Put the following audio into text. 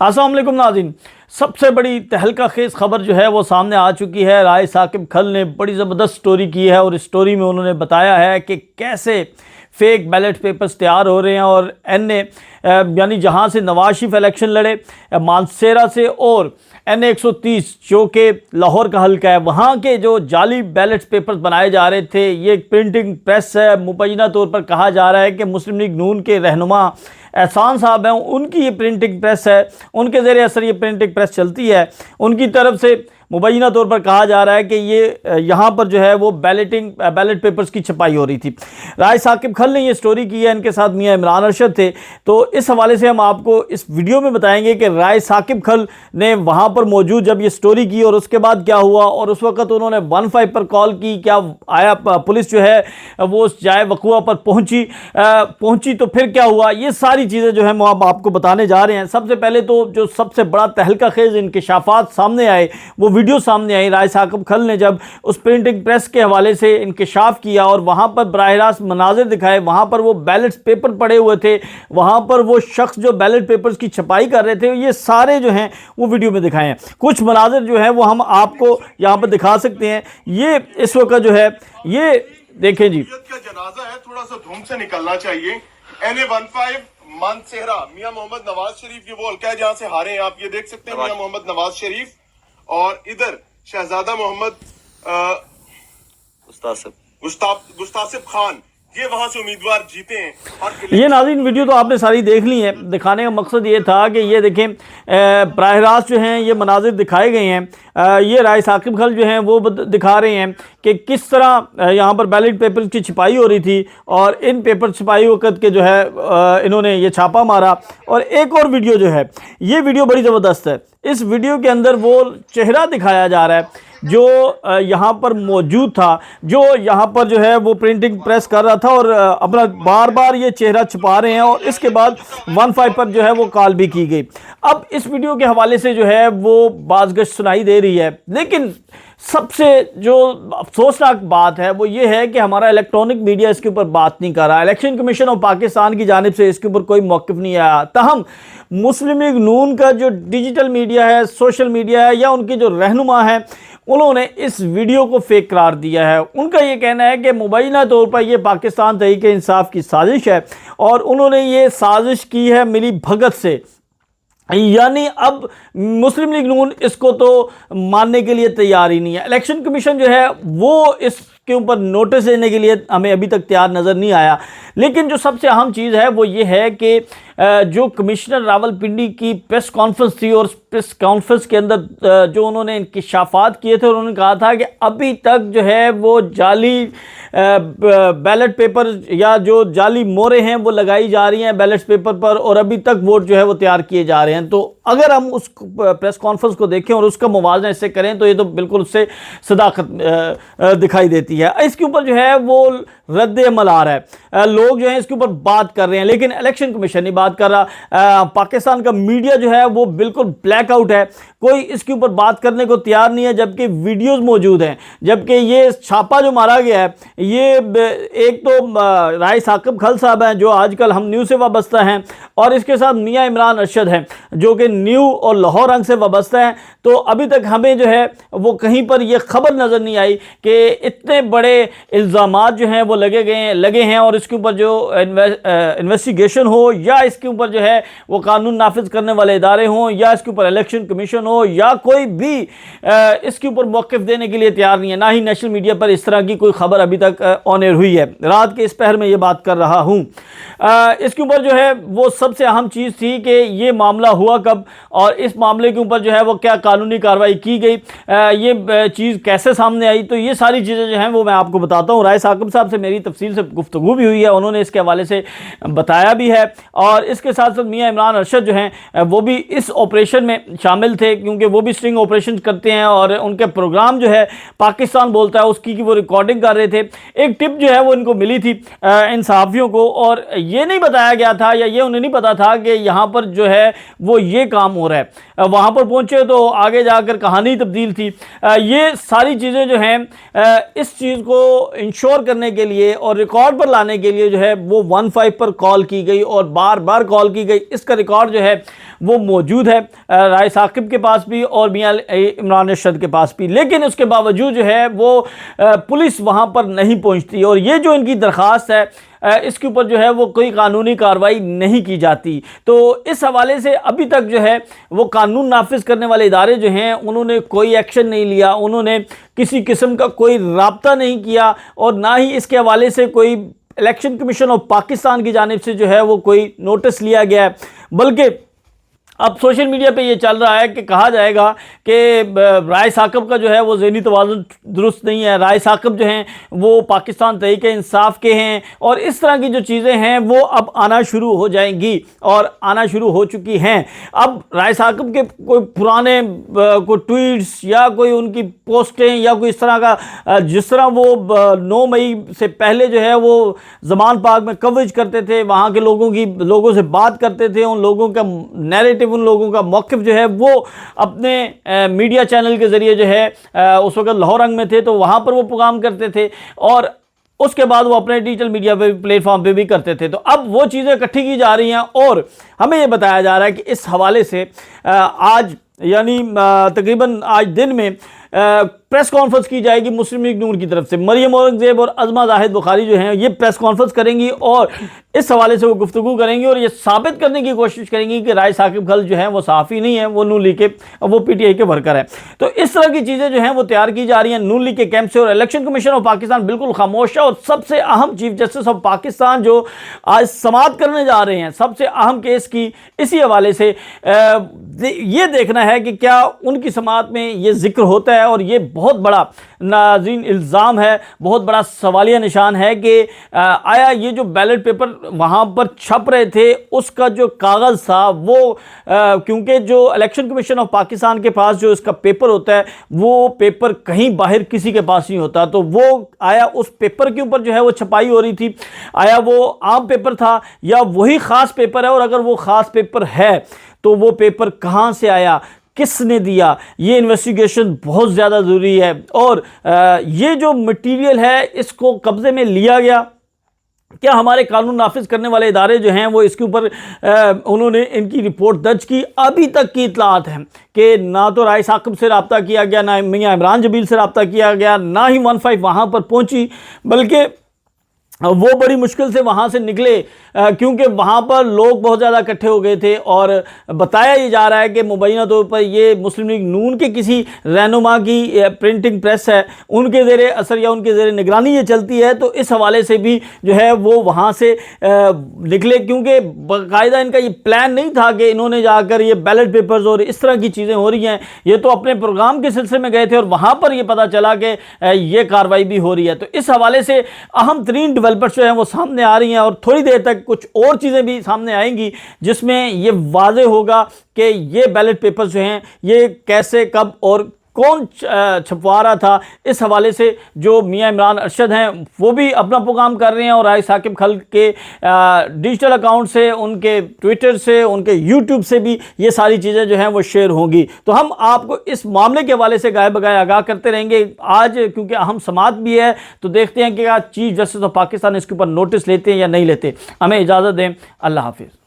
अस्सलाम वालेकुम नाज़रीन, सबसे बड़ी तहलका खेज़ खबर जो है वो सामने आ चुकी है। राय साकिब खल ने बड़ी ज़बरदस्त स्टोरी की है और इस स्टोरी में उन्होंने बताया है कि कैसे फेक बैलेट पेपर्स तैयार हो रहे हैं और एन ए यानी जहां से नवाज शरीफ इलेक्शन लड़े मानसेरा से और NA 130 जो कि लाहौर का हल्का है, वहाँ के जो जाली बैलेट पेपर्स बनाए जा रहे थे। ये एक प्रिंटिंग प्रेस है, मुबैना तौर पर कहा जा रहा है कि मुस्लिम लीग नून के रहनुमा एहसान साहब हैं, उनकी ये प्रिंटिंग प्रेस है, उनके ज़रिए असर ये प्रिंटिंग प्रेस चलती है। उनकी तरफ से मुबैना तौर पर कहा जा रहा है कि ये यहाँ पर जो है वो बैलेट पेपर्स की छपाई हो रही थी। राय साकिब खल ने ये स्टोरी की है, इनके साथ मियां इमरान अरशद थे। तो इस हवाले से हम आपको इस वीडियो में बताएंगे कि राय साकिब खल ने वहाँ पर मौजूद जब ये स्टोरी की और उसके बाद क्या हुआ और उस वक़्त उन्होंने 15 पर कॉल की, क्या आया पुलिस जो है वो उस जाए वक़ुआ पर पहुँची तो फिर क्या हुआ, ये सारी चीज़ें जो है हम आपको बताने जा रहे हैं। सबसे पहले तो जो सबसे बड़ा तहलका खेज़ इंकिशाफात सामने आए, वो वीडियो सामने आई। राय साकिब खल ने जब उस प्रिंटिंग प्रेस के हवाले से इंकिशाफ किया और वहाँ पर बराह रास्त मनाजिर दिखाए, वहाँ पर वो बैलेट पेपर पड़े हुए थे, वहाँ पर वो शख्स जो बैलेट पेपर्स की छपाई कर रहे थे, ये सारे जो हैं वो वीडियो में दिखाए हैं। कुछ मनाजिर जो है वो हम आपको यहाँ पर दिखा सकते हैं। ये इस वक्त जो है ये देखें जी, का जनाजा है, थोड़ा सा धूम से निकलना चाहिए। NA 15 मानसेरा मियां मोहम्मद नवाज शरीफ, ये वो हल्का है जहां से हारे हैं। आप ये देख सकते हैं मियां मोहम्मद नवाज शरीफ और इधर शहजादा मोहम्मद गुस्तासिब खान, ये वहां से उम्मीदवार जीते हैं। और ये नाज़रीन वीडियो तो आपने सारी देख ली है। दिखाने का मकसद ये था कि ये देखें बराह रास्त जो हैं ये मनाजिर दिखाए गए हैं। ये राय साकिब खल जो हैं वो दिखा रहे हैं कि किस तरह यहाँ पर बैलेट पेपर की छपाई हो रही थी और इन पेपर छपाई वक़्त के जो है इन्होंने ये छापा मारा। और एक और वीडियो जो है, ये वीडियो बड़ी ज़बरदस्त है। इस वीडियो के अंदर वो चेहरा दिखाया जा रहा है जो यहाँ पर मौजूद था, जो यहाँ पर जो है वो प्रिंटिंग प्रेस कर रहा था और अपना बार बार ये चेहरा छुपा रहे हैं। और इसके बाद 15 पर जो है वो कॉल भी की गई। अब इस वीडियो के हवाले से जो है वो बाज़गश्त सुनाई दे रही है, लेकिन सबसे जो अफसोसनाक बात है वो ये है कि हमारा इलेक्ट्रॉनिक मीडिया इसके ऊपर बात नहीं कर रहा। इलेक्शन कमीशन ऑफ पाकिस्तान की जानिब से इसके ऊपर कोई मौक़िफ़ नहीं आया। ताहम मुस्लिम लीग नून का जो डिजिटल मीडिया है, सोशल मीडिया है या उनके जो रहनुमा है, उन्होंने इस वीडियो को फेक करार दिया है। उनका ये कहना है कि मुबैना तौर पर यह पाकिस्तान तहरीक-ए-इंसाफ की साजिश है और उन्होंने ये साजिश की है मिली भगत से। यानी अब मुस्लिम लीग नून इसको तो मानने के लिए तैयार ही नहीं है। इलेक्शन कमीशन जो है वो इसके ऊपर नोटिस देने के लिए हमें अभी तक तैयार नज़र नहीं आया। लेकिन जो सबसे अहम चीज़ है वो ये है कि जो कमिश्नर रावलपिंडी की प्रेस कॉन्फ्रेंस थी और प्रेस कॉन्फ्रेंस के अंदर जो उन्होंने इंकिशाफात किए थे, उन्होंने कहा था कि अभी तक जो है वो जाली बैलेट पेपर या जो जाली मोहरें हैं वो लगाई जा रही हैं बैलेट पेपर पर और अभी तक वोट जो है वो तैयार किए जा रहे हैं। तो अगर हम उस प्रेस कॉन्फ्रेंस को देखें और उसका मुवाजना इससे करें तो ये तो बिल्कुल उससे सदाकत दिखाई देती है। इसके ऊपर जो है वो रद्द अमल आ रहा है, लोग जो हैं इसके ऊपर बात कर रहे हैं, लेकिन इलेक्शन कमीशन नहीं बात कर रहा। पाकिस्तान का मीडिया जो है वो बिल्कुल ब्लैकआउट है, कोई इसके ऊपर बात करने को तैयार नहीं है, जबकि वीडियोस मौजूद हैं। जबकि ये छापा जो मारा गया है, ये एक तो राय साकिब खल साहब हैं जो आजकल हम न्यूज़ से वाबस्ता हैं और इसके साथ मियां इमरान अरशद हैं जो कि न्यू और लाहौर रंग से वाबस्ता हैं। तो अभी तक हमें जो है वो कहीं पर ये खबर नज़र नहीं आई कि इतने बड़े इल्ज़ामात जो हैं वो लगे हैं और इसके ऊपर जो इन्वेस्टिगेशन हो या इसके ऊपर जो है वो कानून नाफिज करने वाले इदारे हों या इसके ऊपर इलेक्शन कमीशन हो या कोई भी इसके ऊपर मौक़िफ़ देने के लिए तैयार नहीं है। ना ही नेशनल मीडिया पर इस तरह की कोई खबर अभी तक ऑन एयर हुई है। रात के इस पहर में ये बात कर रहा हूँ। इसके ऊपर जो है वो सबसे अहम चीज़ थी कि ये मामला हुआ कब और इस मामले के ऊपर जो है वो क्या कानूनी कार्रवाई की गई, ये चीज़ कैसे सामने आई। तो ये सारी चीज़ें जो हैं वो मैं आपको बताता हूँ। राय साकिब साहब से मेरी तफसील से गुफ्तगू भी हुई है, उन्होंने इसके हवाले से बताया भी है और इसके साथ साथ मियां इमरान अरशद जो हैं वो भी इस ऑपरेशन में शामिल थे क्योंकि वो भी स्ट्रिंग ऑपरेशन करते हैं और उनके प्रोग्राम जो है पाकिस्तान बोलता है उसकी की वो रिकॉर्डिंग कर रहे थे। एक टिप जो है वो इनको मिली थी इन सहाफ़ियों को और ये नहीं बताया गया था या ये उन्हें नहीं पता था कि यहाँ पर जो है वो ये काम हो रहा है। वहाँ पर पहुँचे तो आगे जाकर कहानी तब्दील थी। ये सारी चीज़ें जो हैं इस चीज़ को इंश्योर करने के लिए और रिकॉर्ड पर लाने के लिए जो है वो 15 पर कॉल की गई और बार बार कॉल की गई। इसका रिकॉर्ड जो है वो मौजूद है राय साकिब के पास भी और मियां इमरान अरशद के पास भी, लेकिन उसके बावजूद जो है वो पुलिस वहाँ पर नहीं पहुँचती और ये जो इनकी दरख्वास्त है इसके ऊपर जो है वो कोई कानूनी कार्रवाई नहीं की जाती। तो इस हवाले से अभी तक जो है वो कानून नाफिज करने वाले इदारे जो हैं उन्होंने कोई एक्शन नहीं लिया, उन्होंने किसी किस्म का कोई राब्ता नहीं किया और ना ही इसके हवाले से कोई इलेक्शन कमीशन ऑफ पाकिस्तान की जानिब से जो है वो कोई नोटिस लिया गया है। बल्कि अब सोशल मीडिया पे ये चल रहा है कि कहा जाएगा कि राय साकिब का जो है वो ज़हनी तवाज़ुन दुरुस्त नहीं है, राय साकिब जो हैं वो पाकिस्तान तहरीक-ए-इंसाफ के हैं और इस तरह की जो चीज़ें हैं वो अब आना शुरू हो जाएंगी और आना शुरू हो चुकी हैं। अब राय साकिब के कोई पुराने कोई ट्वीट्स या कोई उनकी पोस्टें या कोई इस तरह का जिस तरह वो 9 मई से पहले जो है वो ज़मान पार्क में कवरेज करते थे, वहाँ के लोगों से बात करते थे, उन लोगों का नैरेटिव, उन लोगों का मौक़िफ़ जो है वो अपने मीडिया चैनल के ज़रिए जो है उस वक्त लाहौर रंग में थे तो वहाँ पर वो प्रोग्राम करते थे और उसके बाद वो अपने डिजिटल मीडिया पे प्लेटफॉर्म पे भी करते थे। तो अब वो चीज़ें इकट्ठी की जा रही हैं और हमें ये बताया जा रहा है कि इस हवाले से आज यानी तकरीबन आज दिन में प्रेस कॉन्फ्रेंस की जाएगी मुस्लिम लीग नून की तरफ से। मरियम औरंगज़ेब और अज़मा जाहिद बुखारी जो हैं ये प्रेस कॉन्फ्रेंस करेंगी और इस हवाले से वो गुफ्तगू करेंगी और ये साबित करने की कोशिश करेंगी कि राय साकिब खल जो है वो सहाफ़ी नहीं है, वो नून लीग के, वो PTI के वर्कर है। तो इस तरह की चीज़ें जो हैं वो तैयार की जा रही हैं नून लीग के कैंप से और इलेक्शन कमीशन ऑफ पाकिस्तान बिल्कुल खामोश है। और सबसे अहम चीफ जस्टिस ऑफ पाकिस्तान जो आज समाअत करने जा रहे हैं सबसे अहम केस की, इसी हवाले से ये देखना है कि क्या उनकी समाअत में ये जिक्र होता है। और ये बहुत बड़ा नाज़रीन इल्ज़ाम है, बहुत बड़ा सवालिया निशान है कि आया ये जो बैलेट पेपर वहाँ पर छप रहे थे उसका जो कागज़ था वो क्योंकि जो इलेक्शन कमीशन ऑफ पाकिस्तान के पास जो इसका पेपर होता है वो पेपर कहीं बाहर किसी के पास नहीं होता, तो वो आया उस पेपर के ऊपर जो है वो छपाई हो रही थी, आया वो आम पेपर था या वही ख़ास पेपर है, और अगर वो ख़ास पेपर है तो वो पेपर कहाँ से आया, किसने दिया, ये इन्वेस्टिगेशन बहुत ज़्यादा ज़रूरी है। और ये जो मटेरियल है इसको कब्ज़े में लिया गया, क्या हमारे कानून नाफिज करने वाले इदारे जो हैं वो इसके ऊपर उन्होंने इनकी रिपोर्ट दर्ज की। अभी तक की इतलात हैं कि ना तो राय साकिब से रब्ता किया गया, ना मियां इमरान जबील से रब्ता किया गया, ना ही 15 वहाँ पर पहुँची, बल्कि वो बड़ी मुश्किल से वहाँ से निकले क्योंकि वहाँ पर लोग बहुत ज़्यादा इकट्ठे हो गए थे। और बताया ये जा रहा है कि मुबैना तौर पर ये मुस्लिम लीग नून के किसी रहनुमा की प्रिंटिंग प्रेस है, उनके ज़ेरे असर या उनके ज़ेरे निगरानी ये चलती है। तो इस हवाले से भी जो है वो वहाँ से निकले, क्योंकि बाकायदा इनका ये प्लान नहीं था कि इन्होंने जाकर ये बैलेट पेपर्स और इस तरह की चीज़ें हो रही हैं, ये तो अपने प्रोग्राम के सिलसिले में गए थे और वहाँ पर ये पता चला कि ये कार्रवाई भी हो रही है। तो इस हवाले से अहम तरीन डेवलपर्स जो हैं वो सामने आ रही हैं और थोड़ी देर तक कुछ और चीज़ें भी सामने आएंगी जिसमें ये वाज़े होगा कि ये बैलेट पेपर्स जो हैं ये कैसे, कब और कौन छपवा रहा था। इस हवाले से जो मियां इमरान अरशद हैं वो भी अपना प्रोग्राम कर रहे हैं और राय साकिब खल के डिजिटल अकाउंट से, उनके ट्विटर से, उनके यूट्यूब से भी ये सारी चीज़ें जो हैं वो शेयर होंगी। तो हम आपको इस मामले के हवाले से गाय बगाए आगाह करते रहेंगे। आज क्योंकि अहम समाअत भी है तो देखते हैं कि आज चीफ जस्टिस ऑफ पाकिस्तान इसके ऊपर नोटिस लेते हैं या नहीं लेते। हमें इजाज़त दें, अल्लाह हाफिज़।